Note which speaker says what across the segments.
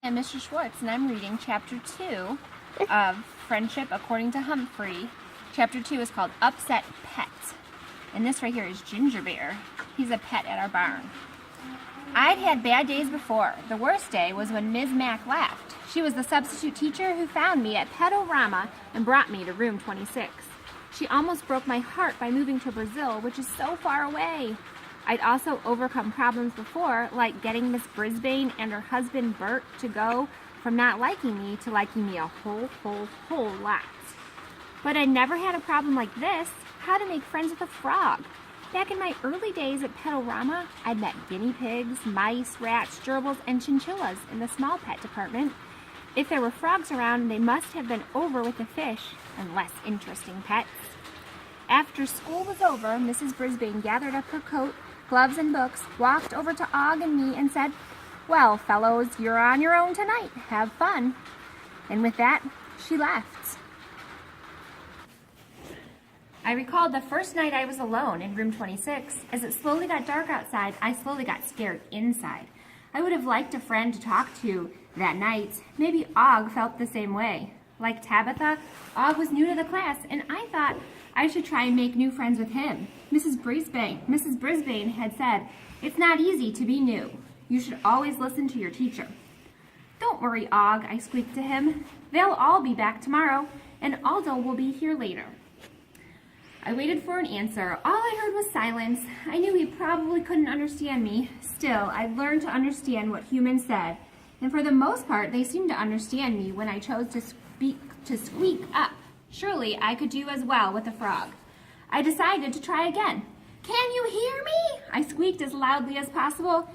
Speaker 1: I'm Mr. Schwartz, and I'm reading Chapter 2 of Friendship According to Humphrey. Chapter 2 is called Upset Pet. And this right here is Ginger Bear. He's a pet at our barn. I'd had bad days before. The worst day was when Ms. Mack left. She was the substitute teacher who found me at Pedorama and brought me to room 26. She almost broke my heart by moving to Brazil, which is so far away. I'd also overcome problems before, like getting Miss Brisbane and her husband Bert to go from not liking me to liking me a whole lot. But I never had a problem like this, how to make friends with a frog. Back in my early days at Pedorama, I'd met guinea pigs, mice, rats, gerbils, and chinchillas in the small pet department. If there were frogs around, they must have been over with the fish and less interesting pets. After school was over, Mrs. Brisbane gathered up her coat, gloves, and books, walked over to Og and me and said, "Well, fellows, you're on your own tonight. Have fun." And with that, she left. I recalled the first night I was alone in room 26. As it slowly got dark outside, I slowly got scared inside. I would have liked a friend to talk to that night. Maybe Og felt the same way. Like Tabitha, Og was new to the class, and I thought I should try and make new friends with him. Mrs. Brisbane had said, "It's not easy to be new. You should always listen to your teacher." "Don't worry, Og," I squeaked to him. "They'll all be back tomorrow, and Aldo will be here later." I waited for an answer. All I heard was silence. I knew he probably couldn't understand me. Still, I'd learned to understand what humans said, and for the most part, they seemed to understand me when I chose to squeak up. Surely I could do as well with a frog. I decided to try again. "Can you hear me?" I squeaked as loudly as possible.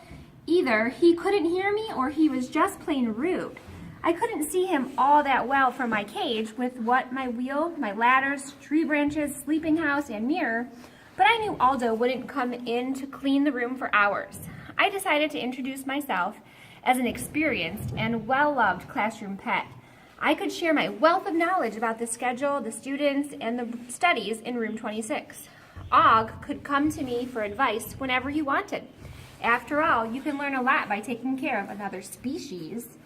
Speaker 1: Either he couldn't hear me or he was just plain rude. I couldn't see him all that well from my cage with my wheel, my ladders, tree branches, sleeping house, and mirror, but I knew Aldo wouldn't come in to clean the room for hours. I decided to introduce myself as an experienced and well-loved classroom pet. I could share my wealth of knowledge about the schedule, the students, and the studies in room 26. Og could come to me for advice whenever he wanted. After all, you can learn a lot by taking care of another species.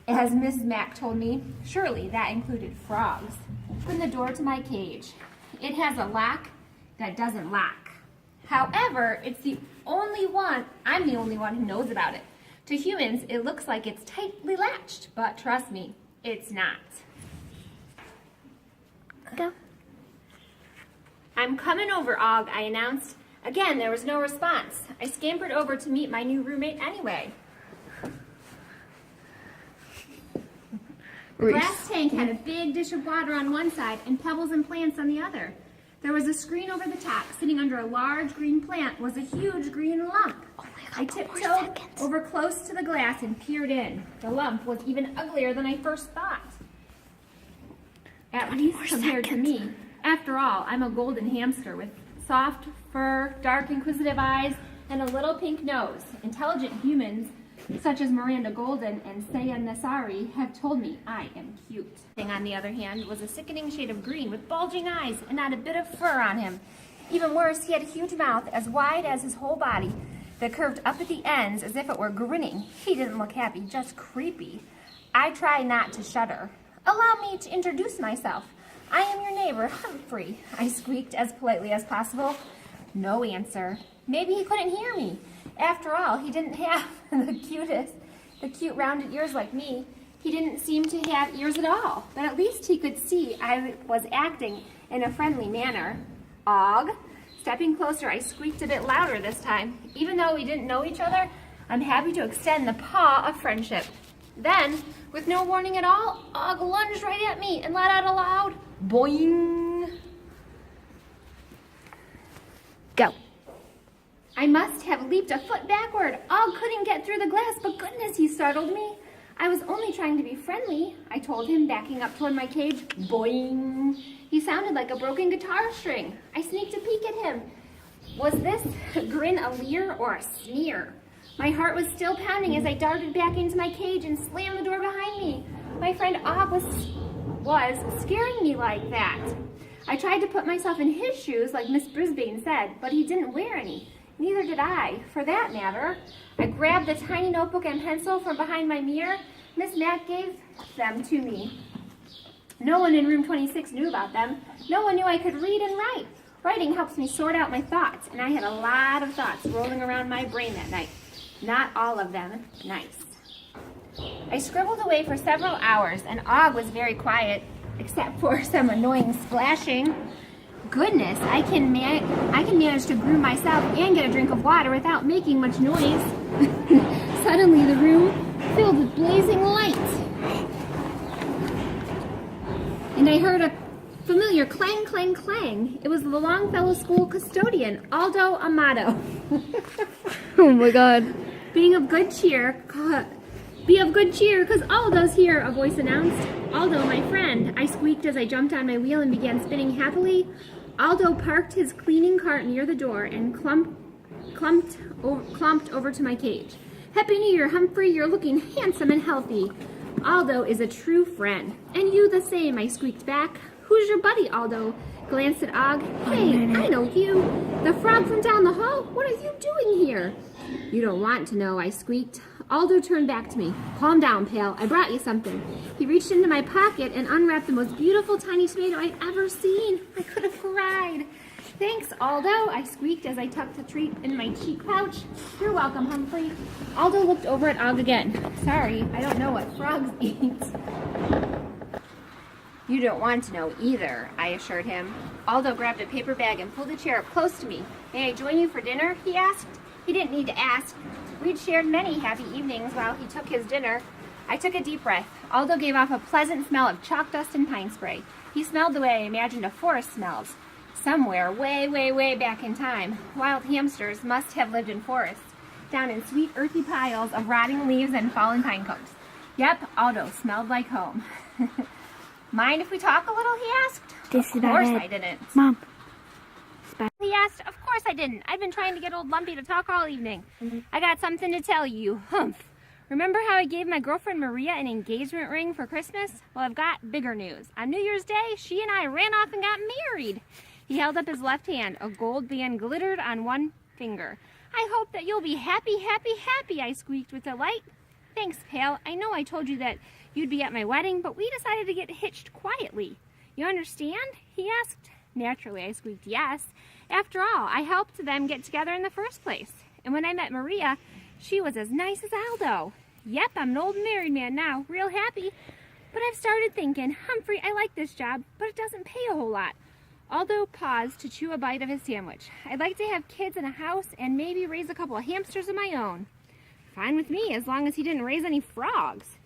Speaker 1: As Mrs. Mack told me, surely that included frogs. Open the door to my cage. It has a lock that doesn't lock. However, I'm the only one who knows about it. To humans, it looks like it's tightly latched, but trust me, it's not.
Speaker 2: Go.
Speaker 1: "I'm coming over, Og," I announced. Again, there was no response. I scampered over to meet my new roommate anyway. The glass tank had a big dish of water on one side and pebbles and plants on the other. There was a screen over the top. Sitting under a large green plant was a huge green lump. I tiptoed over close to the glass and peered in. The lump was even uglier than I first thought. At least compared to me. After all, I'm a golden hamster with soft fur, dark inquisitive eyes, and a little pink nose. Intelligent humans, such as Miranda Golden and Saya Nassari, have told me I am cute. On the other hand, was a sickening shade of green with bulging eyes and not a bit of fur on him. Even worse, he had a huge mouth as wide as his whole body that curved up at the ends as if it were grinning. He didn't look happy, just creepy. I tried not to shudder. "Allow me to introduce myself. I am your neighbor, Humphrey," I squeaked as politely as possible. No answer. Maybe he couldn't hear me. After all, he didn't have the cute rounded ears like me. He didn't seem to have ears at all, but at least he could see I was acting in a friendly manner. "Og?" Stepping closer, I squeaked a bit louder this time. Even though we didn't know each other, I'm happy to extend the paw of friendship. Then, with no warning at all, Og lunged right at me and let out a loud boing.
Speaker 2: Go.
Speaker 1: I must have leaped a foot backward. Og couldn't get through the glass, but goodness, he startled me. "I was only trying to be friendly," I told him, backing up toward my cage. Boing. He sounded like a broken guitar string. I sneaked a peek at him. Was this grin a leer or a sneer? My heart was still pounding as I darted back into my cage and slammed the door behind me. My friend Og was scaring me like that. I tried to put myself in his shoes like Miss Brisbane said, but he didn't wear any. Neither did I, for that matter. I grabbed the tiny notebook and pencil from behind my mirror, Miss Mack gave them to me. No one in room 26 knew about them. No one knew I could read and write. Writing helps me sort out my thoughts, and I had a lot of thoughts rolling around my brain that night. Not all of them nice. I scribbled away for several hours, and Og was very quiet, except for some annoying splashing. Goodness, I can manage to groom myself and get a drink of water without making much noise. Suddenly, the room filled with blazing light, and I heard a familiar clang, clang, clang. It was the Longfellow School custodian, Aldo Amato.
Speaker 2: Oh my God.
Speaker 1: Be of good cheer, because Aldo's here, a voice announced. Aldo, my friend, I squeaked as I jumped on my wheel and began spinning happily. Aldo parked his cleaning cart near the door and clumped over to my cage. Happy New Year, Humphrey, you're looking handsome and healthy. Aldo is a true friend. And you the same, I squeaked back. Who's your buddy, Aldo? Glanced at Og. Hey, I know you. The frog from down the hall? What are you doing here? You don't want to know, I squeaked. Aldo turned back to me. Calm down, pal. I brought you something. He reached into my pocket and unwrapped the most beautiful tiny tomato I'd ever seen. I could have cried. Thanks, Aldo, I squeaked as I tucked the treat in my cheek pouch. You're welcome, Humphrey. Aldo looked over at Og again. Sorry, I don't know what frogs eat. You don't want to know either, I assured him. Aldo grabbed a paper bag and pulled a chair up close to me. May I join you for dinner? He asked. He didn't need to ask. We'd shared many happy evenings while he took his dinner. I took a deep breath. Aldo gave off a pleasant smell of chalk dust and pine spray. He smelled the way I imagined a forest smells. Somewhere way, way, way back in time, wild hamsters must have lived in forests, down in sweet earthy piles of rotting leaves and fallen pine cones. Yep, Aldo smelled like home. Mind if we talk a little, he asked. Of course I didn't.
Speaker 2: Mom.
Speaker 1: He asked. Of course I didn't. I've been trying to get old Lumpy to talk all evening. I got something to tell you. Humph. Remember how I gave my girlfriend Maria an engagement ring for Christmas? Well, I've got bigger news. On New Year's Day, she and I ran off and got married. He held up his left hand. A gold band glittered on one finger. I hope that you'll be happy, happy, happy, I squeaked with delight. Thanks, pal. I know I told you that you'd be at my wedding, but we decided to get hitched quietly. You understand? He asked. Naturally, I squeaked yes. After all, I helped them get together in the first place. And when I met Maria, she was as nice as Aldo. Yep, I'm an old married man now, real happy. But I've started thinking, Humphrey, I like this job, but it doesn't pay a whole lot. Aldo paused to chew a bite of his sandwich. I'd like to have kids in a house and maybe raise a couple of hamsters of my own. Fine with me, as long as he didn't raise any frogs.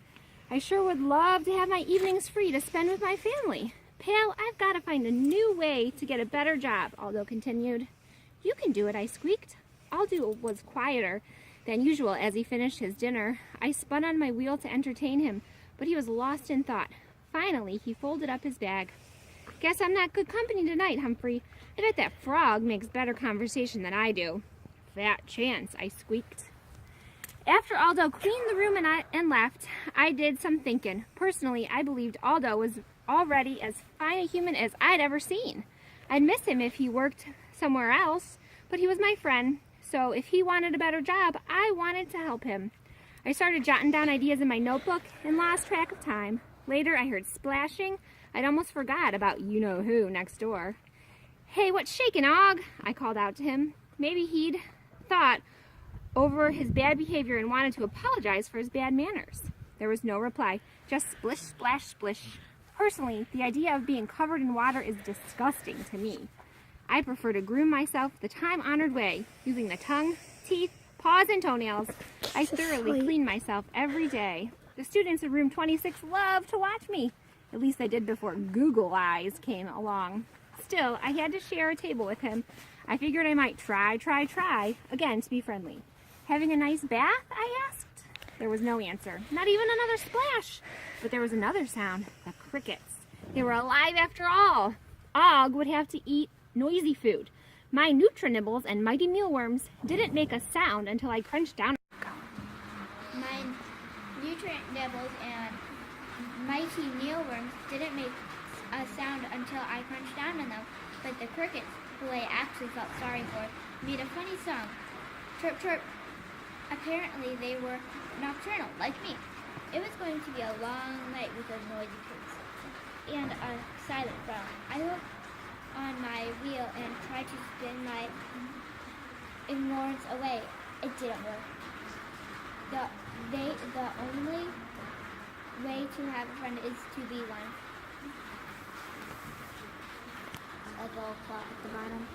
Speaker 1: I sure would love to have my evenings free to spend with my family. Pal, I've got to find a new way to get a better job, Aldo continued. You can do it, I squeaked. Aldo was quieter than usual as he finished his dinner. I spun on my wheel to entertain him, but he was lost in thought. Finally, he folded up his bag. Guess I'm not good company tonight, Humphrey. I bet that frog makes better conversation than I do. Fat chance, I squeaked. After Aldo cleaned the room and left, I did some thinking. Personally, I believed Aldo was already as fine a human as I'd ever seen. I'd miss him if he worked somewhere else, but he was my friend, so if he wanted a better job, I wanted to help him. I started jotting down ideas in my notebook and lost track of time. Later, I heard splashing. I'd almost forgot about you-know-who next door. Hey, what's shaking, Og? I called out to him. Maybe he'd thought over his bad behavior and wanted to apologize for his bad manners. There was no reply, just splish, splash, splish. Personally, the idea of being covered in water is disgusting to me. I prefer to groom myself the time-honored way, using the tongue, teeth, paws, and toenails. I thoroughly clean myself every day. The students in room 26 love to watch me. At least I did before Google Eyes came along. Still, I had to share a table with him. I figured I might try again to be friendly. Having a nice bath? I asked. There was no answer, not even another splash. But there was another sound, the crickets. They were alive after all. Og would have to eat noisy food. My Nutri-Nibbles and Mighty Mealworms didn't make a sound until I crunched down.
Speaker 3: My Nutri-Nibbles and Mighty Mealworms didn't make a sound until I crunched down on them, but the crickets, who I actually felt sorry for, made a funny song. Chirp, chirp. Apparently they were nocturnal, like me. It was going to be a long night with a noisy pace and a silent frown. I hooked on my wheel and tried to spin my ignorance away. It didn't work. The only way to have a friend is to be one. A gold plot at the bottom.